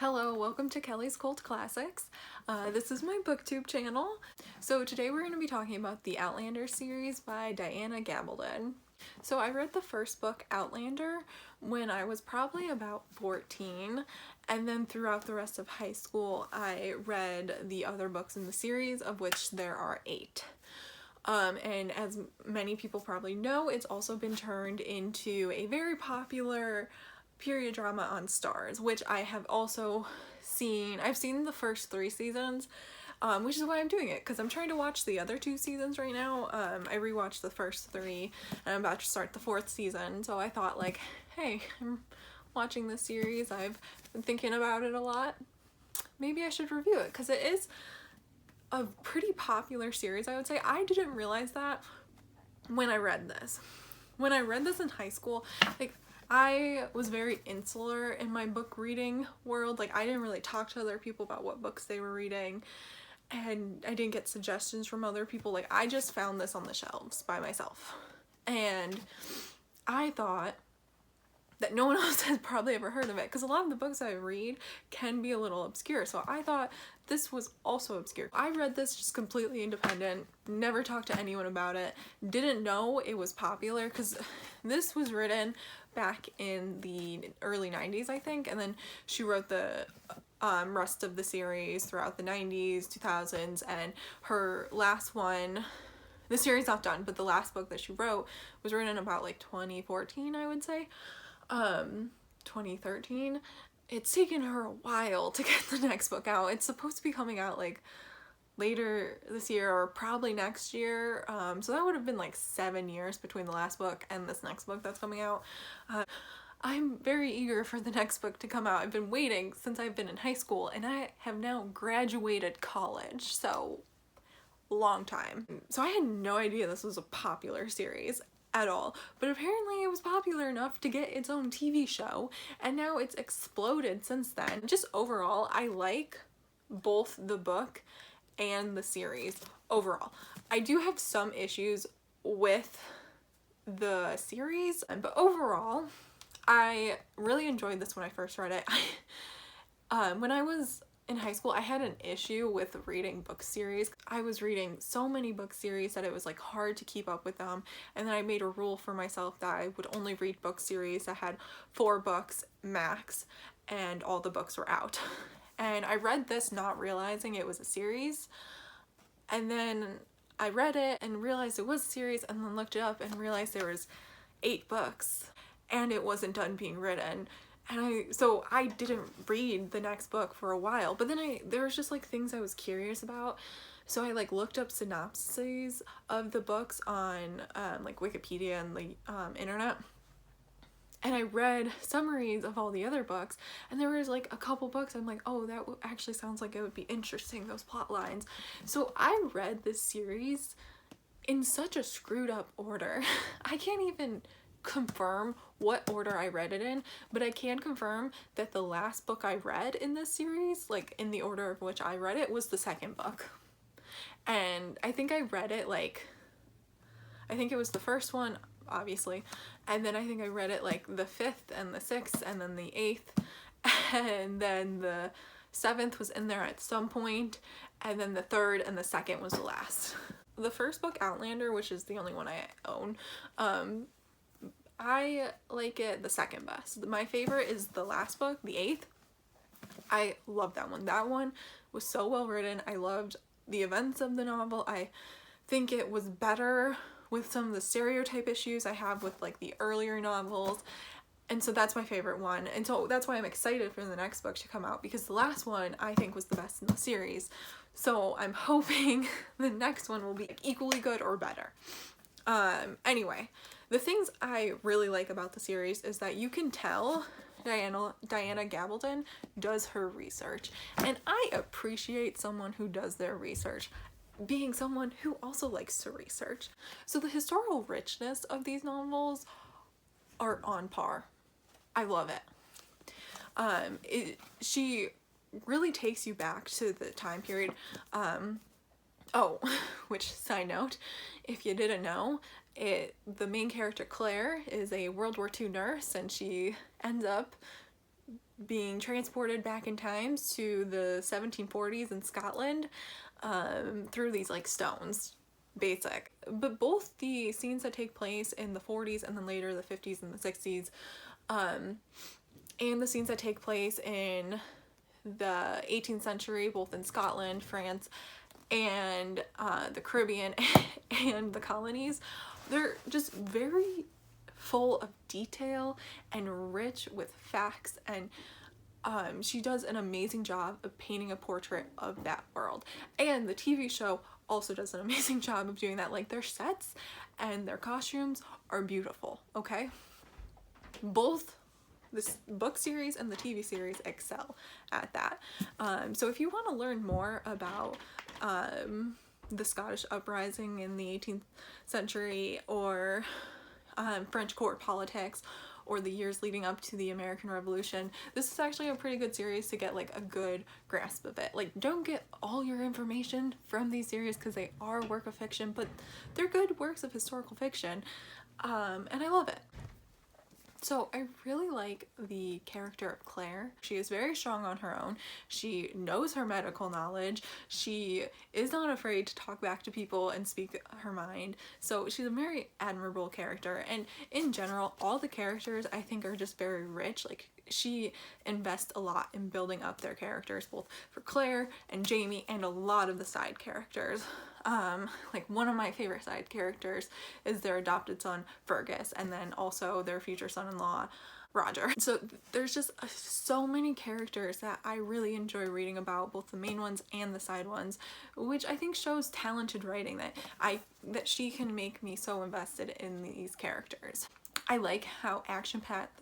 Hello, welcome to Kelly's Cult Classics. This is my booktube channel. So today we're going to be talking about the Outlander series by Dianagabaldon. So I read the first book, Outlander, when I was probably about 14, and then throughout the rest of high school I read the other books in the series, of which there are 8. And as many people probably know, it's also been turned into a very popular period drama on Stars, which I have also seen. I've seen the first 3 seasons, which is why I'm doing it, because I'm trying to watch the other 2 seasons right now. I rewatched the first 3 and I'm about to start the 4th season, so I thought like, hey, I'm watching this series, I've been thinking about it a lot, maybe I should review it, because it is a pretty popular series, I would say. I didn't realize that when I read this. When I read this in high school, like, I was very insular in my book reading world. Like, I didn't really talk to other people about what books they were reading, and I didn't get suggestions from other people. Like, I just found this on the shelves by myself, and I thought that no one else had probably ever heard of it, because a lot of the books I read can be a little obscure, so I thought this was also obscure. I read this just completely independent, never talked to anyone about it, didn't know it was popular, because this was written back in the early 90s, I think, and then she wrote the rest of the series throughout the 90s, 2000s, and her last one, the series not done, but the last book that she wrote was written about like 2014, I would say. 2013. It's taken her a while to get the next book out. It's supposed to be coming out like later this year or probably next year, so that would have been like 7 years between the last book and this next book that's coming out. I'm very eager for the next book to come out. I've been waiting since I've been in high school, and I have now graduated college, so long time. So I had no idea this was a popular series at all, but apparently it was popular enough to get its own TV show, and now it's exploded since then. Just overall, I like both the book and the series overall. I do have some issues with the series, but overall I really enjoyed this when I first read it. When I was in high school, I had an issue with reading book series. I was reading so many book series that it was like hard to keep up with them, and then I made a rule for myself that I would only read book series that had 4 books max and all the books were out. And I read this not realizing it was a series, and then I read it and realized it was a series, and then looked it up and realized there was 8 books and it wasn't done being written. And so I didn't read the next book for a while, but then there was just like things I was curious about, so I like looked up synopses of the books on like Wikipedia and the internet, and I read summaries of all the other books, and there was like a couple books I'm like, oh, that actually sounds like it would be interesting, those plot lines. So I read this series in such a screwed up order. I can't even confirm what order I read it in, but I can confirm that the last book I read in this series, like in the order of which I read it, was the 2nd book. And I think I read it like, I think it was the first one, obviously, and then I think I read it like the 5th and the 6th and then the 8th, and then the 7th was in there at some point, and then the 3rd and the 2nd was the last. The first book, Outlander, which is the only one I own, I like it the 2nd best. My favorite is the last book, the 8th. I love that one. That one was so well written. I loved the events of the novel. I think it was better with some of the stereotype issues I have with like the earlier novels, and so that's my favorite one, and so that's why I'm excited for the next book to come out, because the last one I think was the best in the series, so I'm hoping the next one will be equally good or better. Anyway, the things I really like about the series is that you can tell Dianagabaldon does her research, and I appreciate someone who does their research, being someone who also likes to research. So the historical richness of these novels are on par. I love it. She really takes you back to the time period. Oh, which side note, if you didn't know, the main character Claire is a World War II nurse, and she ends up being transported back in times to the 1740s in Scotland through these like stones. Basic. But both the scenes that take place in the 40s and then later the 50s and the 60s, and the scenes that take place in the 18th century, both in Scotland, France, and the Caribbean and the colonies, they're just very full of detail and rich with facts, and she does an amazing job of painting a portrait of that world. And the TV show also does an amazing job of doing that. Like, their sets and their costumes are beautiful, okay? Both this book series and the TV series excel at that. So if you want to learn more about the Scottish uprising in the 18th century, or French court politics, or the years leading up to the American Revolution, this is actually a pretty good series to get like a good grasp of it. Like, don't get all your information from these series because they are a work of fiction, but they're good works of historical fiction, and I love it. So I really like the character of Claire. She is very strong on her own. She knows her medical knowledge. She is not afraid to talk back to people and speak her mind. So she's a very admirable character. And in general, all the characters I think are just very rich. Like, she invests a lot in building up their characters, both for Claire and Jamie and a lot of the side characters. Like, one of my favorite side characters is their adopted son Fergus, and then also their future son-in-law Roger. So there's just so many characters that I really enjoy reading about, both the main ones and the side ones, which I think shows talented writing, that she can make me so invested in these characters. I like how action-packed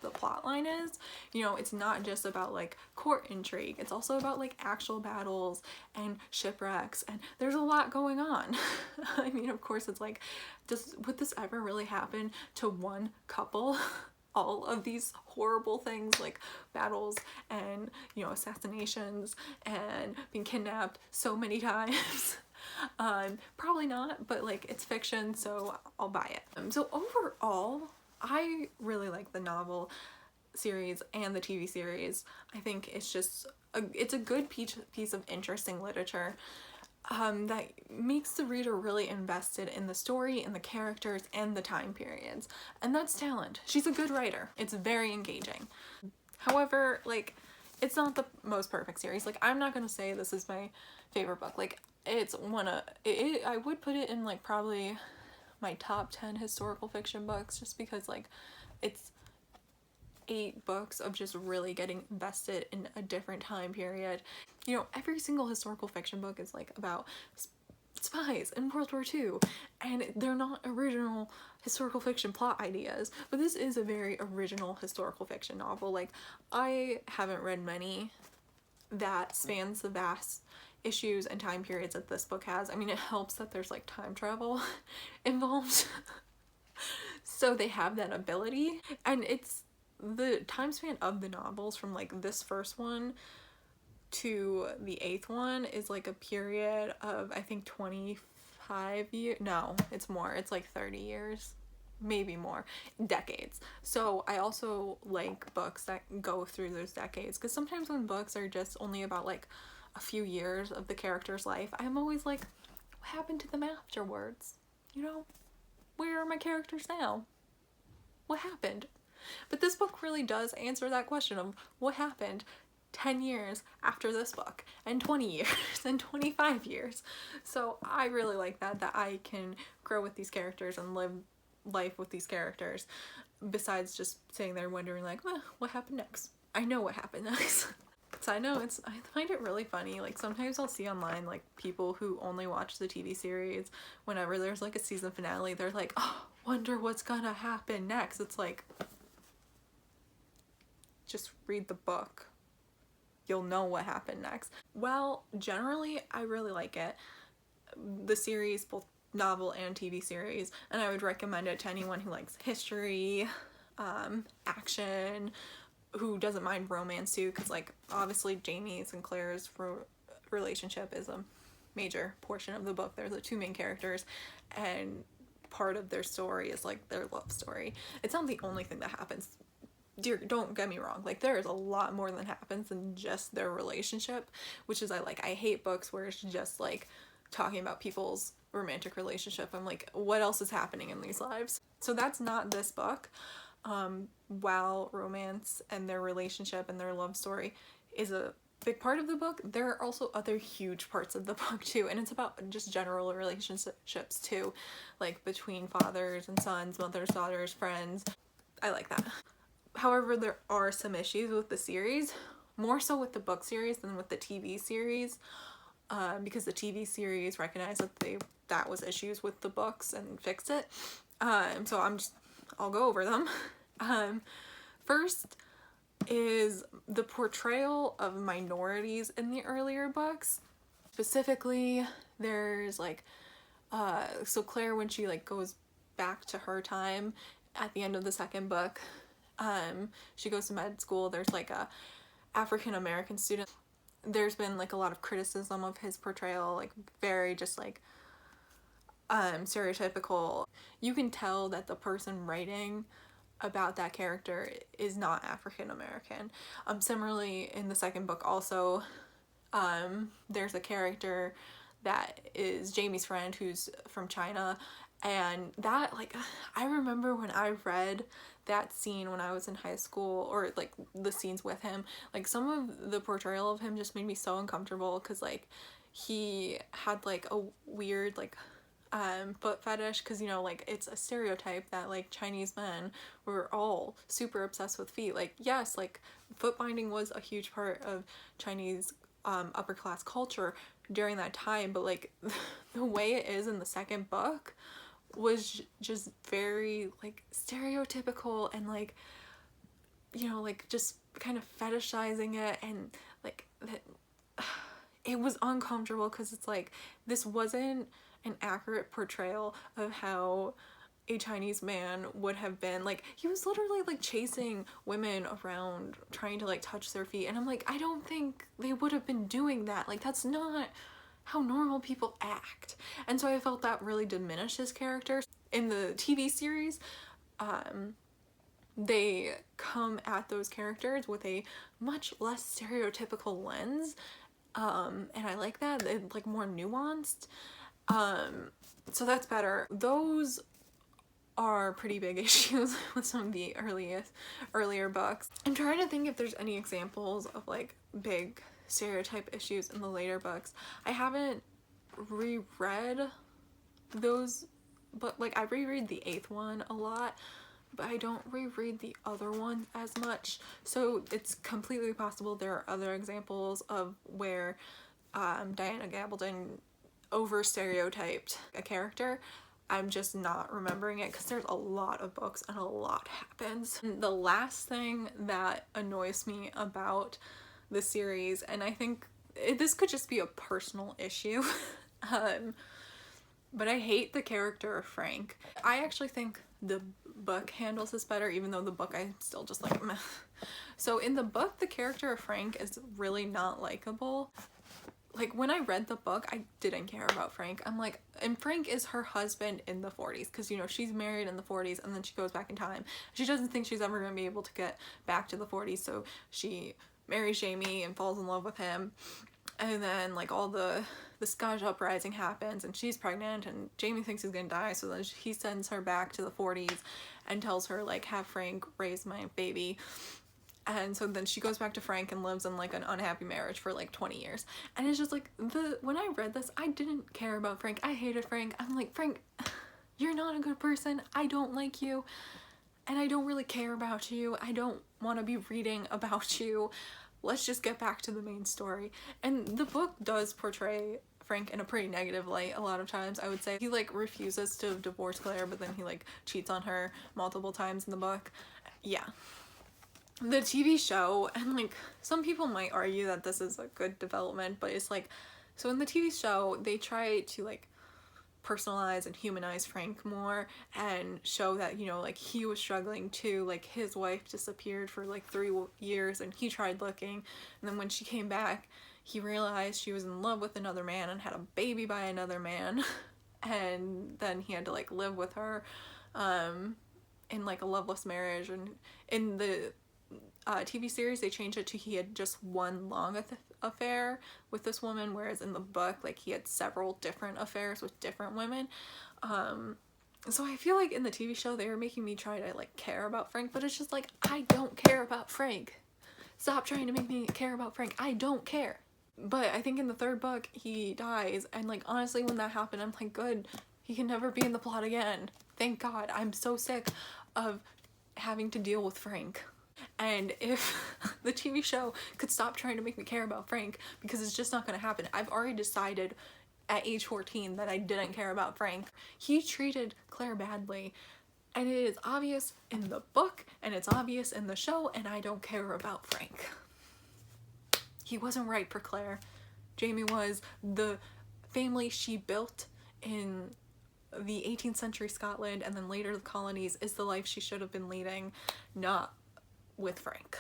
the plot line is. You know, it's not just about like court intrigue, it's also about like actual battles and shipwrecks, and there's a lot going on. I mean, of course, it's like, would this ever really happen to one couple? All of these horrible things like battles and, you know, assassinations and being kidnapped so many times. Probably not, but like, it's fiction, so I'll buy it. So overall, I really like the novel series and the TV series. I think it's just it's a good piece of interesting literature that makes the reader really invested in the story and the characters and the time periods. And that's talent. She's a good writer. It's very engaging. However, like, it's not the most perfect series. Like, I'm not gonna say this is my favorite book. Like, it's I would put it in like probably my top 10 historical fiction books, just because like it's 8 books of just really getting invested in a different time period. You know, every single historical fiction book is like about spies in World War II, and they're not original historical fiction plot ideas, but this is a very original historical fiction novel. Like, I haven't read many that spans the vast issues and time periods that this book has. I mean, it helps that there's like time travel involved. So they have that ability, and it's the time span of the novels from like this first one to the 8th one is like a period of, I think, 25 years. No, it's more. It's like 30 years, maybe more, decades. So I also like books that go through those decades, because sometimes when books are just only about like a few years of the character's life, I'm always like, what happened to them afterwards? You know, where are my characters now? What happened? But this book really does answer that question of what happened 10 years after this book, and 20 years, and 25 years. So I really like that I can grow with these characters and live life with these characters, besides just sitting there wondering like, what happened next? I know what happened next. So I find it really funny. Like, sometimes I'll see online like people who only watch the TV series whenever there's like a season finale. They're like, oh, wonder what's gonna happen next. It's like, just read the book. You'll know what happened next. Well, generally, I really like it. The series, both novel and TV series, and I would recommend it to anyone who likes history, action, who doesn't mind romance too, because like obviously Jamie and Claire's relationship is a major portion of the book. They're the 2 main characters, and part of their story is like their love story. It's not the only thing that happens, don't get me wrong, like there is a lot more that happens than just their relationship, which is I hate books where it's just like talking about people's romantic relationship. I'm like, what else is happening in these lives? So that's not this book. While romance and their relationship and their love story is a big part of the book, there are also other huge parts of the book too, and it's about just general relationships too, like between fathers and sons, mothers, daughters, friends. I like that. However, there are some issues with the series, more so with the book series than with the TV series, because the TV series recognized that was issues with the books and fixed it. So I'll go over them. First is the portrayal of minorities in the earlier books. Specifically, there's like, so Claire, when she like goes back to her time at the end of the second book, she goes to med school, there's like a African American student. There's been like a lot of criticism of his portrayal, like very just like stereotypical. You can tell that the person writing about that character is not African American. Similarly, in the second book also, there's a character that is Jamie's friend who's from China, and that, like, I remember when I read that scene when I was in high school, or like the scenes with him, like some of the portrayal of him just made me so uncomfortable, because like he had like a weird like foot fetish, because you know, like it's a stereotype that like Chinese men were all super obsessed with feet. Like yes, like foot binding was a huge part of Chinese upper class culture during that time, but like the way it is in the second book was just very like stereotypical, and like, you know, like just kind of fetishizing it, and like that, it was uncomfortable, because it's like this wasn't an accurate portrayal of how a Chinese man would have been. Like he was literally like chasing women around trying to like touch their feet, and I'm like, I don't think they would have been doing that. Like that's not how normal people act. And so I felt that really diminished his character. In the TV series, they come at those characters with a much less stereotypical lens, and I like that. It's like more nuanced. So that's better. Those are pretty big issues with some of the earlier books. I'm trying to think if there's any examples of like big stereotype issues in the later books. I haven't reread those, but like I reread the 8th one a lot, but I don't reread the other ones as much. So it's completely possible there are other examples of where Dianagabaldon over stereotyped a character. I'm just not remembering it, because there's a lot of books and a lot happens. And the last thing that annoys me about the series, and I think this could just be a personal issue, but I hate the character of Frank. I actually think the book handles this better, even though the book I'm still just like meh. So in the book, the character of Frank is really not likable. Like when I read the book, I didn't care about Frank. I'm like, and Frank is her husband in the 40s, because you know she's married in the 40s and then she goes back in time. She doesn't think she's ever going to be able to get back to the 40s, so she marries Jamie and falls in love with him. And then like all the Scottish uprising happens, and she's pregnant, and Jamie thinks he's gonna die, so then he sends her back to the 40s and tells her like, have Frank raise my baby. And so then she goes back to Frank and lives in like an unhappy marriage for like 20 years. And it's just like, when I read this, I didn't care about Frank. I hated Frank. I'm like, Frank, you're not a good person. I don't like you. And I don't really care about you. I don't want to be reading about you. Let's just get back to the main story. And the book does portray Frank in a pretty negative light a lot of times, I would say. He like refuses to divorce Claire, but then he like cheats on her multiple times in the book. Yeah. The TV show, and like some people might argue that this is a good development, but it's like, so in the TV show they try to like personalize and humanize Frank more and show that, you know, like he was struggling too. Like his wife disappeared for like 3 years and he tried looking, and then when she came back he realized she was in love with another man and had a baby by another man, and then he had to like live with her in like a loveless marriage. And in the TV series, they changed it to he had just one long affair with this woman, whereas in the book, like, he had several different affairs with different women. So I feel like in the TV show, they were making me try to, like, care about Frank, but it's just like, I don't care about Frank. Stop trying to make me care about Frank. I don't care. But I think in the third book, he dies, and, like, honestly, when that happened, I'm like, good, he can never be in the plot again. Thank God. I'm so sick of having to deal with Frank. And if the TV show could stop trying to make me care about Frank, because it's just not going to happen. I've already decided at age 14 that I didn't care about Frank. He treated Claire badly, and it is obvious in the book, and it's obvious in the show, and I don't care about Frank. He wasn't right for Claire. Jamie was. The family she built in the 18th century Scotland and then later the colonies is the life she should have been leading, not with Frank.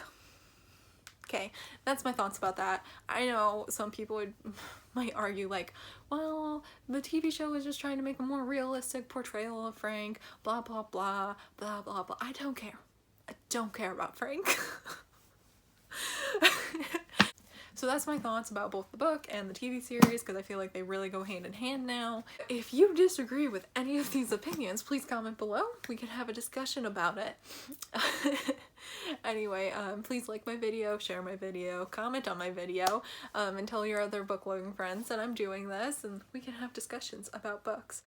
Okay, that's my thoughts about that. I know some people might argue like, well, the TV show is just trying to make a more realistic portrayal of Frank, blah, blah, blah, blah, blah, blah. I don't care. I don't care about Frank. So that's my thoughts about both the book and the TV series, because I feel like they really go hand in hand now. If you disagree with any of these opinions, please comment below. We can have a discussion about it. Anyway, please like my video, share my video, comment on my video, and tell your other book loving friends that I'm doing this, and we can have discussions about books.